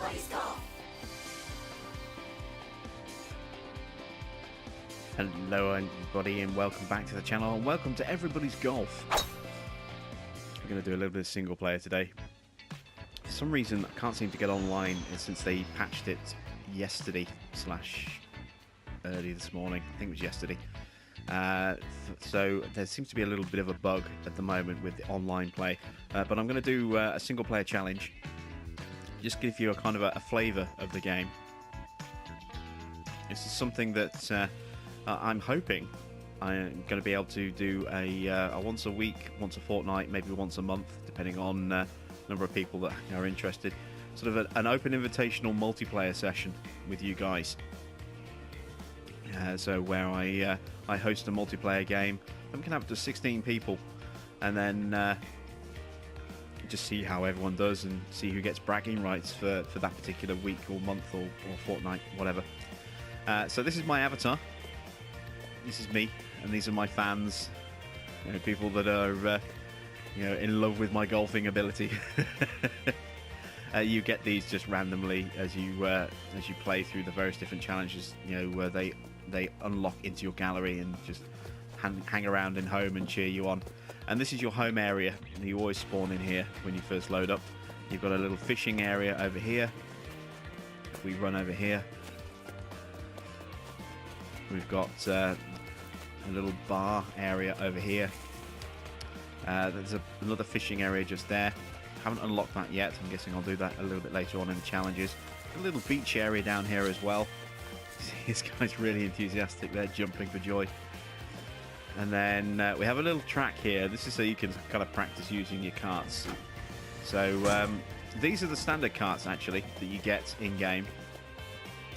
Everybody's Golf. Hello everybody and welcome back to the channel and welcome to Everybody's Golf. We're going to do a little bit of single player today. For some reason I can't seem to get online since they patched it yesterday / early this morning. I think it was yesterday. So there seems to be a little bit of a bug at the moment with the online play. But I'm going to do a single player challenge. Just give you a kind of a flavour of the game. This is something that I'm hoping I'm going to be able to do a once a week, once a fortnight, maybe once a month, depending on number of people that are interested. Sort of an open invitational multiplayer session with you guys. So where I host a multiplayer game, and we can have up to 16 people, and then just see how everyone does and see who gets bragging rights for that particular week or month or fortnight, whatever. So this is my avatar. This is me, and these are my fans. You know, people that are in love with my golfing ability. You get these just randomly as you play through the various different challenges. You know, where they unlock into your gallery and just hang around in home and cheer you on. And this is your home area. You always spawn in here when you first load up. You've got a little fishing area over here. If we run over here, we've got a little bar area over here. There's another fishing area just there. Haven't unlocked that yet. I'm guessing I'll do that a little bit later on in the challenges. A little beach area down here as well. This guy's really enthusiastic there, jumping for joy. And then we have a little track here. This is so you can kind of practice using your carts. So these are the standard carts actually that you get in game,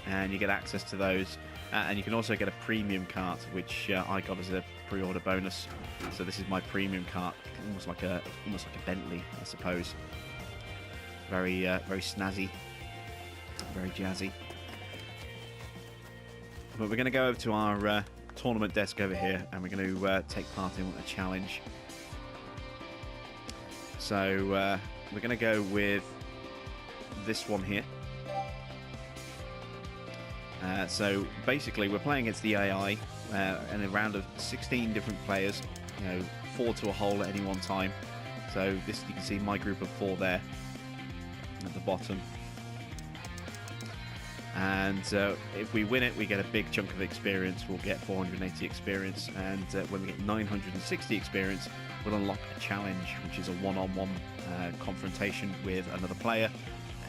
and you get access to those. And you can also get a premium cart, which I got as a pre-order bonus. So this is my premium cart, almost like a Bentley, I suppose. Very snazzy, very jazzy. But we're going to go over to our tournament desk over here, and we're going to take part in a challenge. So we're going to go with this one here. So basically we're playing against the AI in a round of 16 different players, 4 to a hole at any one time. So this, you can see my group of 4 there at the bottom. And if we win it, we get a big chunk of experience. We'll get 480 experience, and when we get 960 experience, we'll unlock a challenge, which is a one-on-one confrontation with another player,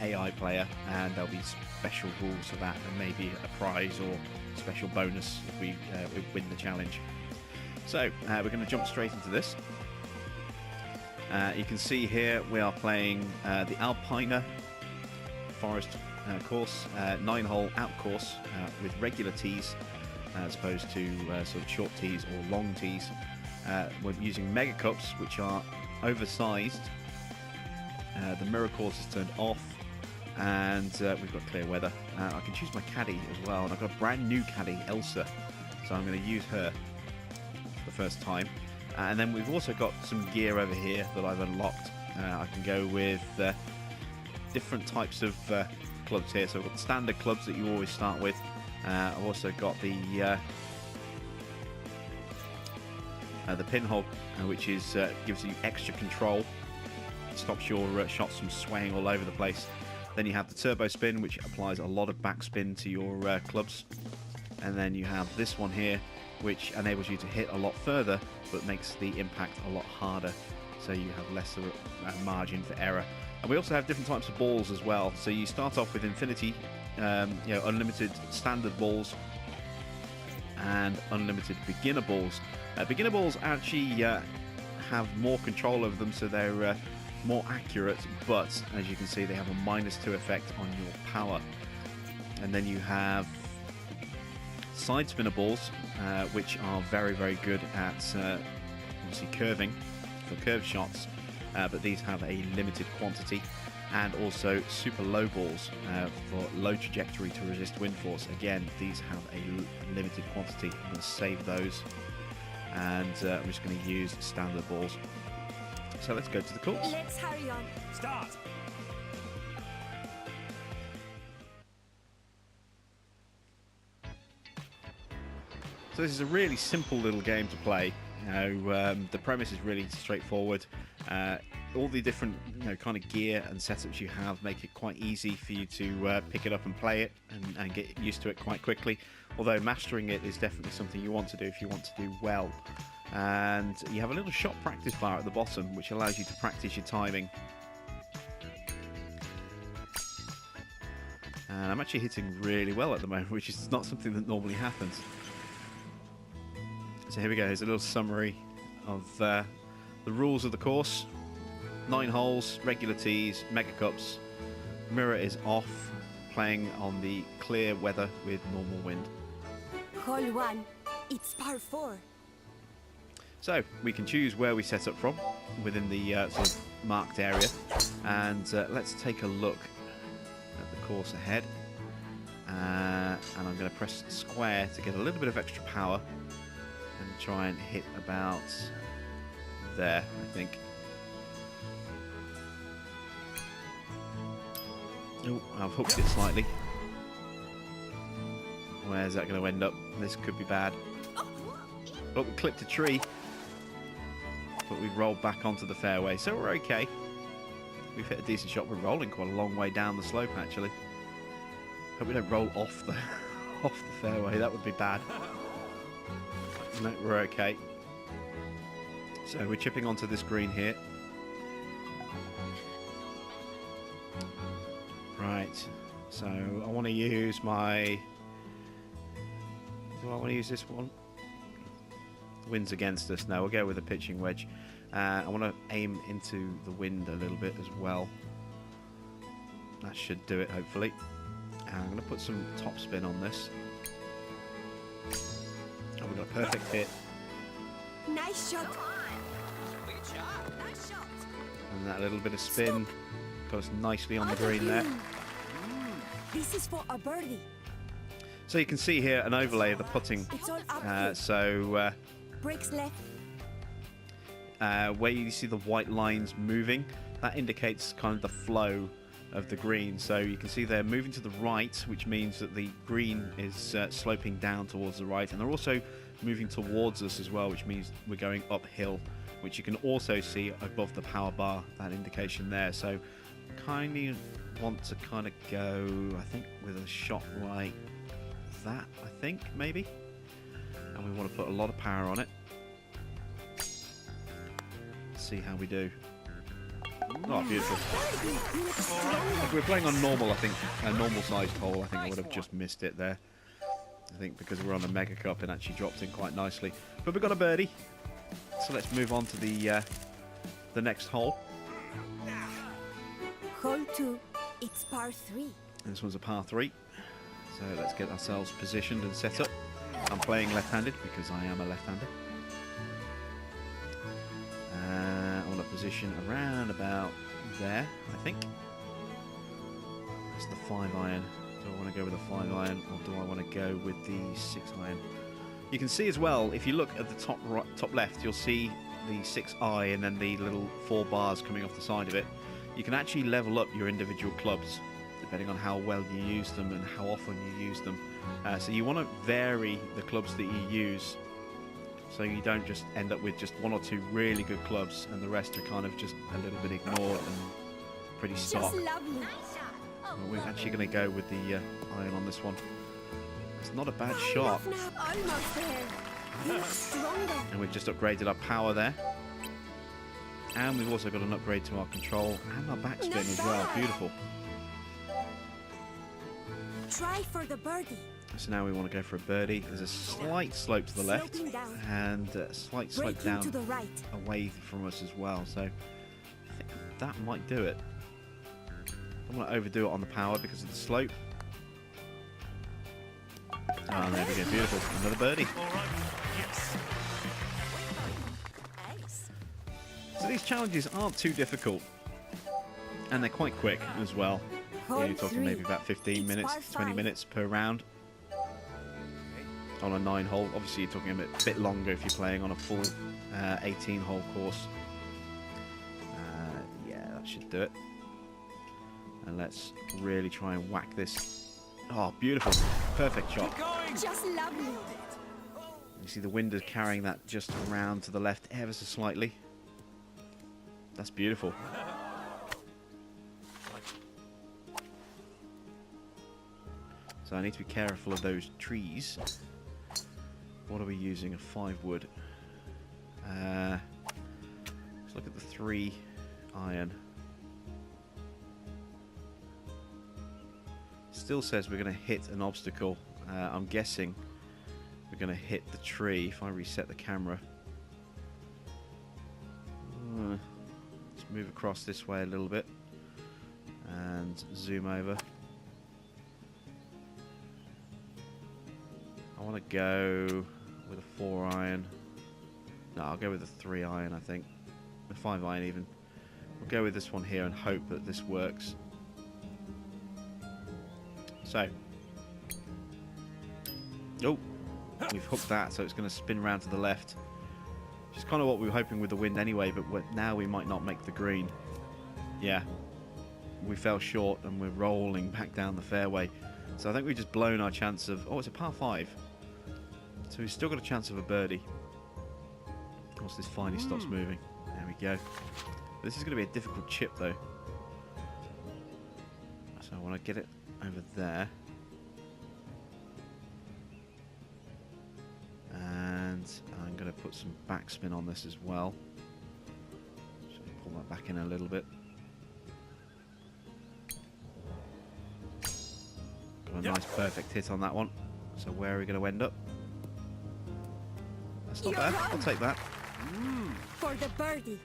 AI player, and there'll be special rules for that, and maybe a prize or special bonus if we win the challenge. So we're going to jump straight into this. You can see here we are playing the Alpina Forest course, 9-hole out course with regular tees as opposed to sort of short tees or long tees. We're using mega cups, which are oversized. The mirror course is turned off, and we've got clear weather. I can choose my caddy as well, and I've got a brand new caddy, Elsa, so I'm going to use her for the first time. And then we've also got some gear over here that I've unlocked. I can go with different types of clubs here. So I've got the standard clubs that you always start with. I've also got the pinhole, which is gives you extra control. It stops your shots from swaying all over the place. Then you have the turbo spin, which applies a lot of backspin to your clubs. And then you have this one here, which enables you to hit a lot further, but makes the impact a lot harder, so you have less of a margin for error. And we also have different types of balls as well. So you start off with infinity, unlimited standard balls, and unlimited beginner balls. Beginner balls actually have more control over them, so they're more accurate, but as you can see, they have a -2 effect on your power. And then you have side spinner balls, which are very, very good at obviously curving for curved shots, but these have a limited quantity. And also super low balls for low trajectory to resist wind force. Again, these have a limited quantity. I'm going to save those, and I'm just going to use standard balls. So let's go to the course. Let's hurry on. Start. So this is a really simple little game to play. The premise is really straightforward. All the different kind of gear and setups you have make it quite easy for you to pick it up and play it and get used to it quite quickly. Although mastering it is definitely something you want to do if you want to do well. And you have a little shot practice bar at the bottom which allows you to practice your timing. And I'm actually hitting really well at the moment, which is not something that normally happens. So here we go, here's a little summary of the rules of the course. 9 holes, regular tees, mega cups. Mirror is off, playing on the clear weather with normal wind. Hole 1, it's par 4. So we can choose where we set up from within the sort of marked area. And let's take a look at the course ahead. And I'm going to press square to get a little bit of extra power. And try and hit about there, I think. Oh, I've hooked it slightly. Where's that going to end up? This could be bad. Oh, we clipped a tree. But we've rolled back onto the fairway, so we're okay. We've hit a decent shot. We're rolling quite a long way down the slope, actually. Hope we don't roll off the fairway. That would be bad. No, we're okay. So we're chipping onto this green here. Right. So I want to use my... Do I want to use this one? The wind's against us now. We'll go with a pitching wedge. I want to aim into the wind a little bit as well. That should do it, hopefully. And I'm going to put some top spin on this. Oh, we got a perfect hit. Nice shot. Nice shot. And that little bit of spin got us nicely on the green there. This is for a birdie. So you can see here an overlay of the putting. It's all up. Breaks left. Where you see the white lines moving, that indicates kind of the flow of the green. So you can see they're moving to the right, which means that the green is sloping down towards the right, and they're also moving towards us as well, which means we're going uphill, which you can also see above the power bar, that indication there. So kind of want to kind of go, I think, with a shot like that, I think, maybe. And we want to put a lot of power on it. See how we do. Oh, beautiful. If we were playing on normal, I think, a normal sized hole, I think I would have just missed it there. I think because we're on a mega cup and actually dropped in quite nicely. But we've got a birdie. So let's move on to the next hole. Hole 2, it's par 3. This one's a par 3. So let's get ourselves positioned and set up. I'm playing left-handed because I am a left-hander. I want to position around about there, I think. That's the 5-iron. Do I want to go with a 5-iron or do I want to go with the 6-iron? You can see as well, if you look at the top right, top left, you'll see the 6i and then the little 4 bars coming off the side of it. You can actually level up your individual clubs depending on how well you use them and how often you use them. So you want to vary the clubs that you use, so you don't just end up with just 1 or 2 really good clubs and the rest are kind of just a little bit ignored and pretty stock. Just lovely. Well, we're actually going to go with the iron on this one. It's not a bad shot. Almost there. You look stronger. And we've just upgraded our power there. And we've also got an upgrade to our control and our backspin as well. Beautiful. Try for the birdie. So now we want to go for a birdie. There's a slight slope to the left and a slight slope Breaking down to the right. away from us as well. So I think that might do it. I don't want to overdo it on the power because of the slope. Oh, there we go. Beautiful. Another birdie. So these challenges aren't too difficult. And they're quite quick as well. Yeah, you're talking maybe about 15 minutes, 20 minutes per round. On a 9-hole. Obviously, you're talking a bit longer if you're playing on a full 18-hole course. Yeah, that should do it. And let's really try and whack this. Oh, beautiful. Perfect shot. Just lovely. You see the wind is carrying that just around to the left ever so slightly. That's beautiful. So I need to be careful of those trees. What are we using? A 5 wood. Let's look at the 3 iron. Still says we're going to hit an obstacle. I'm guessing we're going to hit the tree if I reset the camera. Let's move across this way a little bit and zoom over. I want to go with a 4 iron. No, I'll go with a 3 iron, I think. A 5 iron even. We'll go with this one here and hope that this works. So. Oh, we've hooked that, so it's going to spin around to the left. Which is kind of what we were hoping with the wind anyway, but now we might not make the green. Yeah. We fell short and we're rolling back down the fairway. So I think we've just blown our chance of... Oh, it's a par 5. So we've still got a chance of a birdie. Once this finally stops moving. There we go. This is going to be a difficult chip, though. So I want to get it over there. And I'm going to put some backspin on this as well. So pull that back in a little bit. Got a nice perfect hit on that one. So where are we going to end up? That's not bad. I'll take that. For the birdie.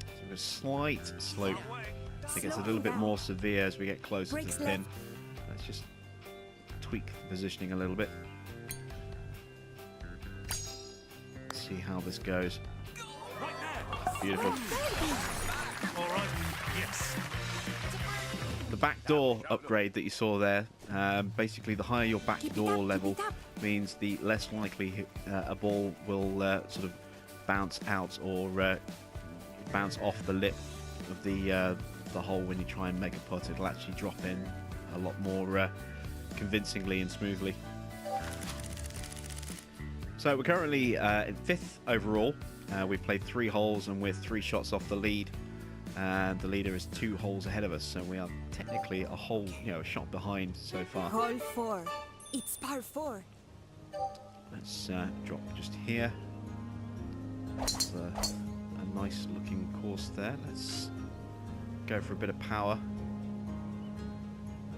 So a slight slope. It gets a little bit more severe as we get closer to the pin. Let's just tweak the positioning a little bit. See how this goes. Beautiful. All right. Yes. The back door upgrade that you saw there, basically the higher your back door level means the less likely a ball will sort of bounce out or bounce off the lip of the hole when you try and make a putt. It'll actually drop in a lot more convincingly and smoothly. So we're currently in 5th overall. We played 3 holes and we're 3 shots off the lead. And the leader is 2 holes ahead of us, so we are technically a hole, a shot behind so far. Hole 4. It's par 4. Let's drop just here. That's a nice looking course there. Let's go for a bit of power.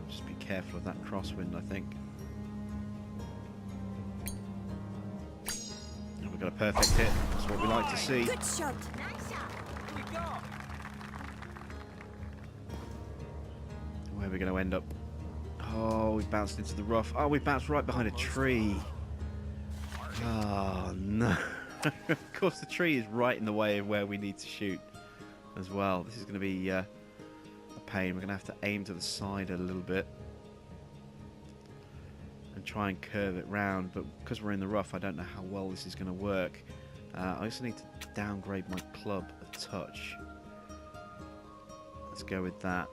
Just be careful of that crosswind, I think. And we've got a perfect hit. That's what we like to see. Good shot. Where are we going to end up? Oh, we bounced into the rough. Oh, we bounced right behind a tree. Oh, no. Of course, the tree is right in the way of where we need to shoot as well. This is going to be a pain. We're going to have to aim to the side a little bit and try and curve it round. But because we're in the rough, I don't know how well this is going to work. I also need to downgrade my club a touch. Let's go with that.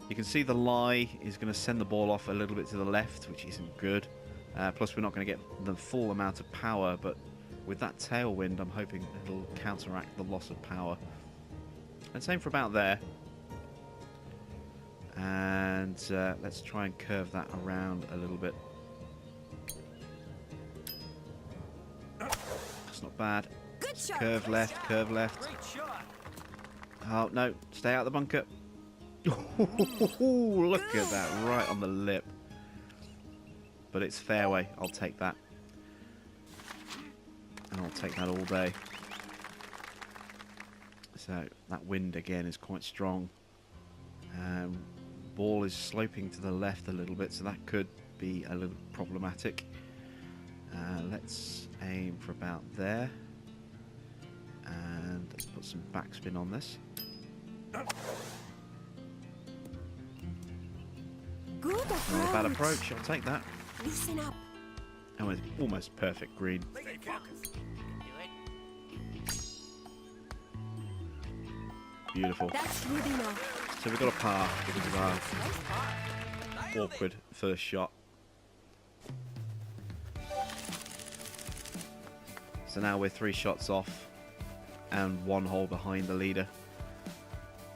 You can see the lie is going to send the ball off a little bit to the left, which isn't good. Plus, we're not going to get the full amount of power, but with that tailwind, I'm hoping it'll counteract the loss of power. And same for about there. And let's try and curve that around a little bit. That's not bad. Good shot. Curve left, curve left. Great shot. Oh, no. Stay out of the bunker. Look at that, right on the lip. But it's fairway. I'll take that. And I'll take that all day. So that wind again is quite strong. Ball is sloping to the left a little bit, so that could be a little problematic. Let's aim for about there. And let's put some backspin on this. Good Not a bad approach, I'll take that. Listen up. And it's almost perfect green. Stay focused. Beautiful. That's good enough. So we've got a par because of our awkward first shot. So now we're 3 shots off and 1 hole behind the leader.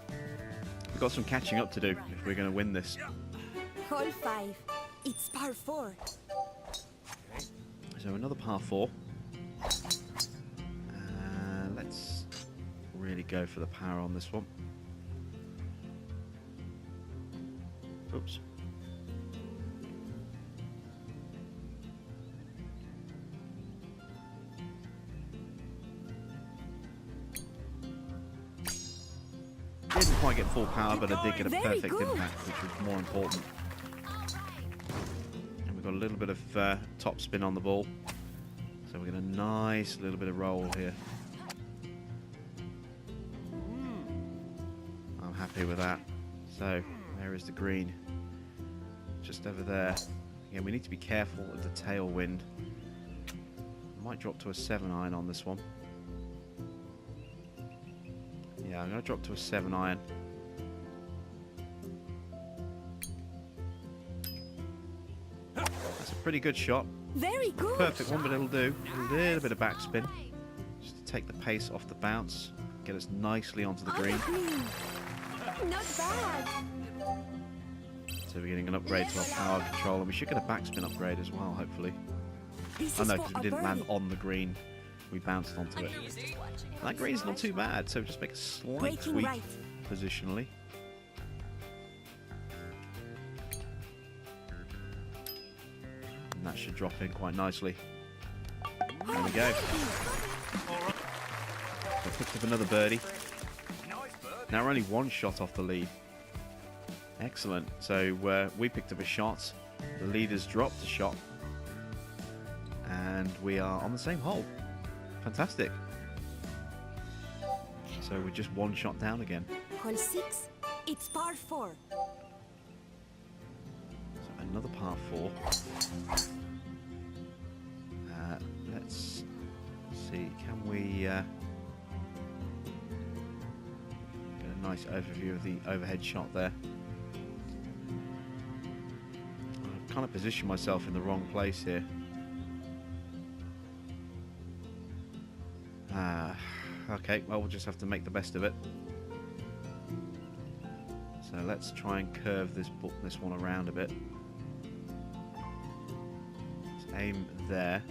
We've got some catching up to do if we're going to win this. Hole 5. It's par 4. So another par 4. Let's really go for the power on this one. Oops. Didn't quite get full power, but I did get a Very perfect good. impact, which was more important. And we've got a little bit of top spin on the ball. So we're getting a nice little bit of roll here. I'm happy with that. So, there is the green. Just over there. Again, we need to be careful of the tailwind. Might drop to a 7-iron on this one. Yeah, I'm going to drop to a 7-iron. That's a pretty good shot. Very good. Perfect one, but it'll do. A little bit of backspin. Just to take the pace off the bounce. Get us nicely onto the On green. Not bad. So we're getting an upgrade to our power control. And we should get a backspin upgrade as well, hopefully. This Oh is no, for because we a didn't land birdie. on the green. We bounced onto it. That green's not too bad, so just make a slight Breaking tweak right. positionally. And that should drop in quite nicely. There we go. So picked up another birdie. Now we're only 1 shot off the lead. Excellent. So we picked up a shot. The leaders dropped a shot. And we are on the same hole. Fantastic. So we're just 1 shot down again. Hole 6. It's par 4. So another par 4. Let's see. Can we get a nice overview of the overhead shot there? I've kind of positioned myself in the wrong place here. Okay, well, we'll just have to make the best of it. So let's try and curve this one around a bit. Let's aim there.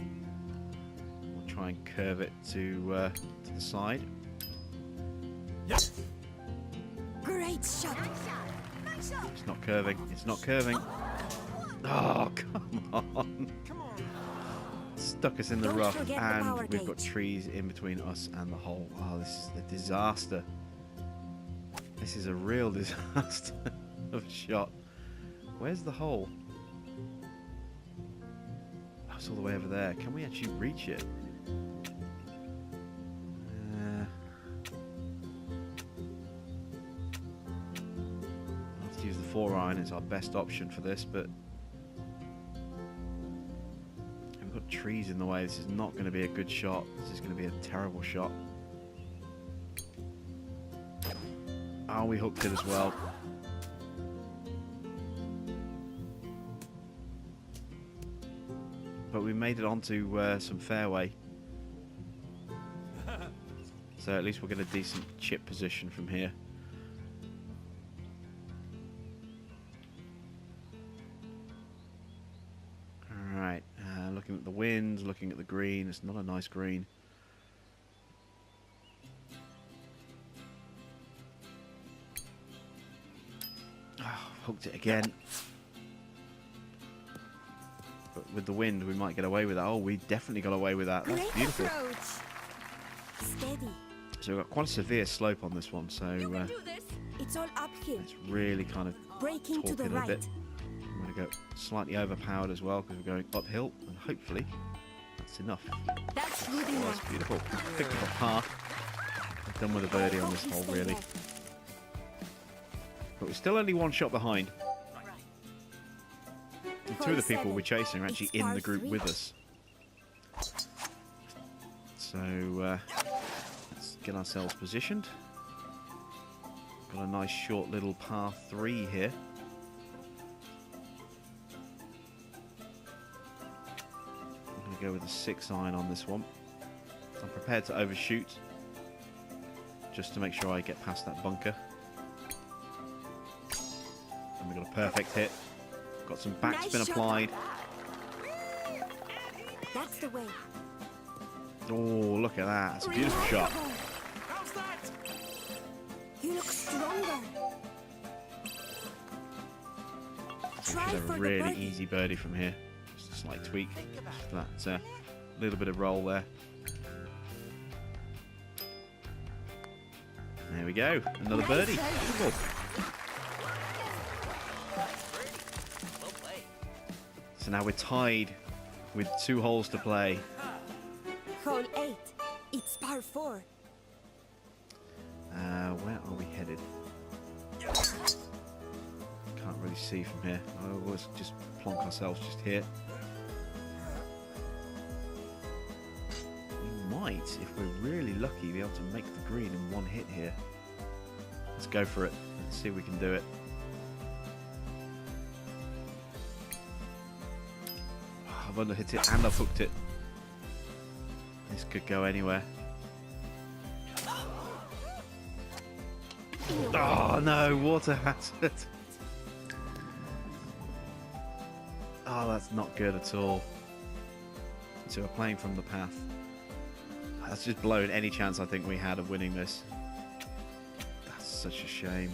We'll try and curve it to the side. Yes. Great shot. It's not curving. It's not curving. Oh, come on. Stuck us in the Don't rough, forget the power and we've got gate. trees in between us and the hole. Oh, this is a disaster. This is a real disaster of a shot. Where's the hole? Oh, it's all the way over there. Can we actually reach it? I'll have to use the 4-iron. It's our best option for this, but we've got trees in the way. This is not going to be a good shot. This is going to be a terrible shot. Oh, we hooked it as well. But we made it onto some fairway. So at least we'll get a decent chip position from here. Alright, looking at the wind, looking at the green. It's not a nice green. Oh, hooked it again. But with the wind, we might get away with that. Oh, we definitely got away with that. That's Great beautiful. approach. Steady. So we've got quite a severe slope on this one, so It's all uphill. let's really kind of Breaking talk to the it a right. bit. I'm going to go slightly overpowered as well because we're going uphill, and hopefully that's enough. That's good Oh, that's enough. beautiful. Picked up a par. I've done with a birdie on this hole, really. But we're still only 1 shot behind. And 2 of the people we're chasing are actually in the group with us. So let's get ourselves positioned. Got a nice short little par 3 here. I'm going to go with a 6-iron on this one. I'm prepared to overshoot, just to make sure I get past that bunker. And we got a perfect hit. Got some backspin Nice shot. applied. That's the way. Oh, look at that. That's a beautiful shot. How's that? You look stronger. Try Should have for a the really birdie. easy birdie from here. Just a slight tweak. Just that little bit of roll there. There we go. Another Nice birdie. birdie. Beautiful. So now we're tied with 2 holes to play. Hole 8. It's par 4. Where are we headed? Can't really see from here. Oh, let's just plonk ourselves just here. We might, if we're really lucky, be able to make the green in one hit here. Let's go for it. Let's see if we can do it. I've underhit it and I've hooked it. This could go anywhere. Oh no, water hazard. Oh, that's not good at all. So we're playing from the path. That's just blown any chance I think we had of winning this. That's such a shame.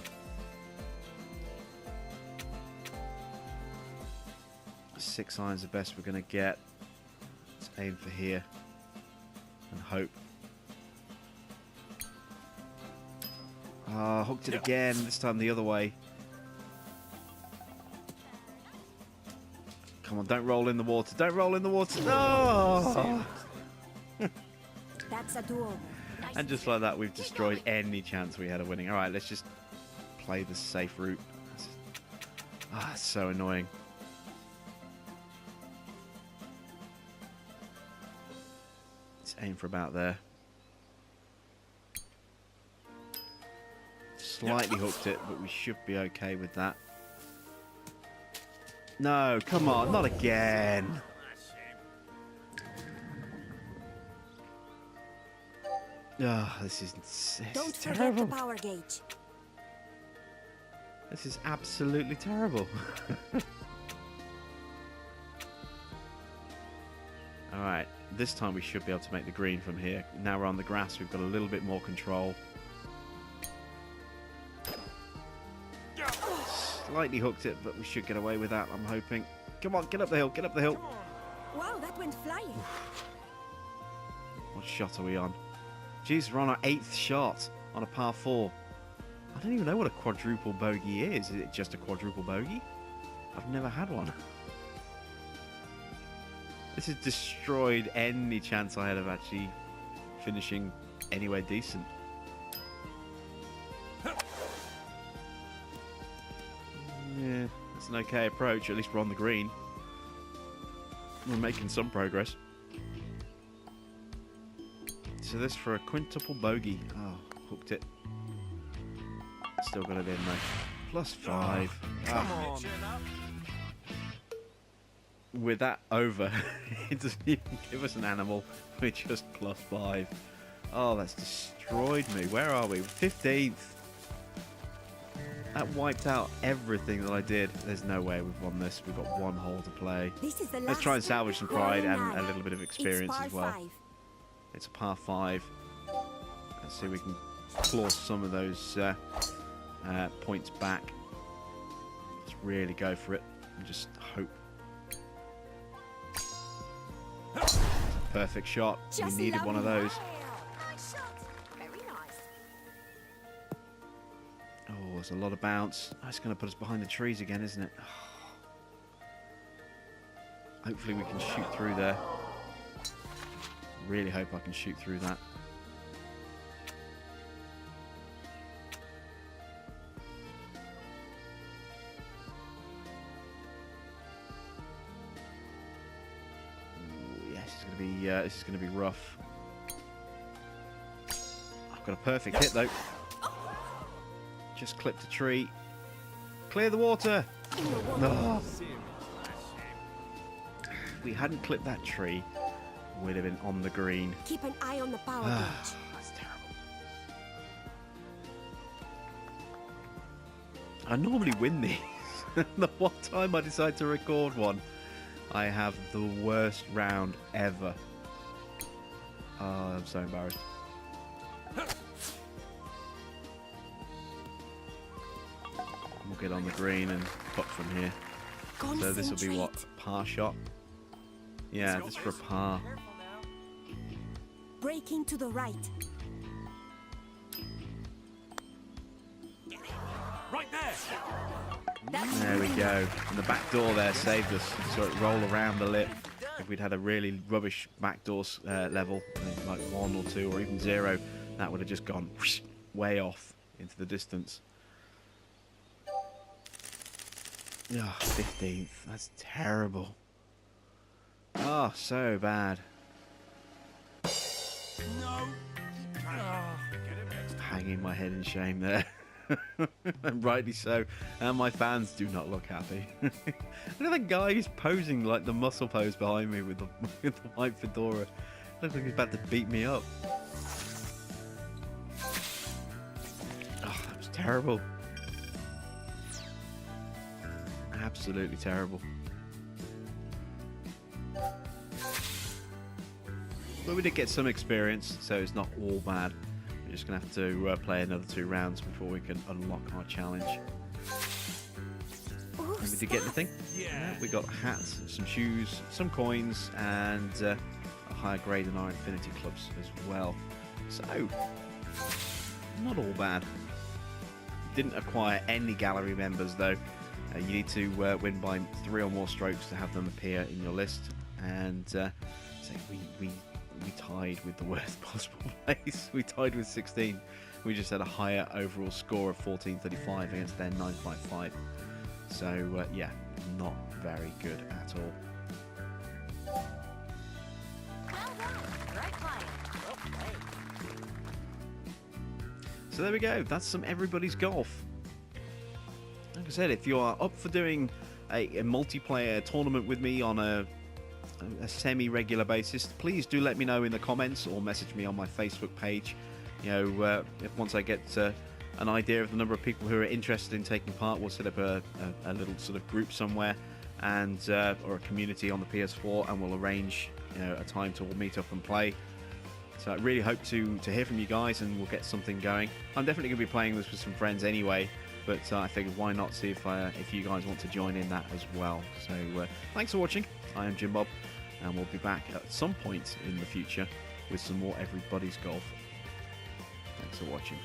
6 irons the best we're going to get. Let's aim for here and hope. Ah, hooked it again, this time the other way. Come on, don't roll in the water. Don't roll in the water. No! That's a do-over. And just like that, we've destroyed any chance we had of winning. All right, let's just play the safe route. Ah, it's so annoying. Let's aim for about there. Slightly hooked it, but we should be okay with that. No, come on, not again. Oh, this is Don't forget terrible. the power gauge. This is absolutely terrible. Alright, this time we should be able to make the green from here. Now we're on the grass, we've got a little bit more control. Slightly hooked it, but we should get away with that, I'm hoping. Come on, get up the hill, get up the hill. Wow, that went flying. What shot are we on? Jeez, we're on our 8th shot on a par 4. I don't even know what a quadruple bogey is. Is it just a quadruple bogey? I've never had one. This has destroyed any chance I had of actually finishing anywhere decent. Yeah, that's an okay approach. At least we're on the green. We're making some progress. So this for a quintuple bogey. Oh, hooked it. Still got it in though. +5. Ah. With that over, it doesn't even give us an animal. We're just +5. Oh, that's destroyed me. Where are we? 15th. That wiped out everything that I did. There's no way we've won this. We've got 1 hole to play. This is the Let's try and last salvage some hole pride and nine. a little bit of experience It's par as well. 5. It's a par 5. Let's see if we can claw some of those points back. Let's really go for it and just hope. Perfect shot. Just We needed one of lovely. those. Nice shot. Very nice. Oh, there's a lot of bounce. That's going to put us behind the trees again, isn't it? Hopefully we can shoot through there. Really hope I can shoot through that. Ooh, yes, this is going to be rough. I've got a perfect hit though. Just clipped a tree. Clear the water. No. If we hadn't clipped that tree, would have been on the green. Keep an eye on the power gauge. That's terrible. I normally win these. The one time I decide to record one, I have the worst round ever. Oh, I'm so embarrassed. We'll get on the green and putt from here. So this will be what? Par shot? Yeah, this for a par. Braking to the right. Right there. There we go. And the back door there saved us. So it roll around the lip. If we'd had a really rubbish backdoor level, like 1 or 2 or even 0, that would have just gone whoosh, way off into the distance. Oh, 15th. That's terrible. Oh, so bad. No. Hanging my head in shame there. And rightly so. And my fans do not look happy. Look at that guy who's posing like the muscle pose behind me with the white fedora. Looks like he's about to beat me up. Oh, that was terrible. Absolutely terrible. But we did get some experience, so it's not all bad. We're just going to have to play another 2 rounds before we can unlock our challenge. Ooh, And we did get anything? Yeah. We got hats, some shoes, some coins, and a higher grade in our Infinity Clubs as well. So, not all bad. Didn't acquire any gallery members though. You need to win by 3 or more strokes to have them appear in your list. And so we tied with the worst possible place. We tied with 16. We just had a higher overall score of 1435 against their 955. So yeah, not very good at all. So there we go. That's some everybody's golf. Like I said, if you are up for doing a multiplayer tournament with me on a semi-regular basis, please do let me know in the comments or message me on my Facebook page. You know, if once I get an idea of the number of people who are interested in taking part, we'll set up a little sort of group somewhere, and or a community on the PS4, and we'll arrange, you know, a time to all meet up and play. So I really hope to hear from you guys, and we'll get something going. I'm definitely going to be playing this with some friends anyway, but I figured why not see if you guys want to join in that as well. So thanks for watching. I am Jim Bob, and we'll be back at some point in the future with some more Everybody's Golf. Thanks for watching.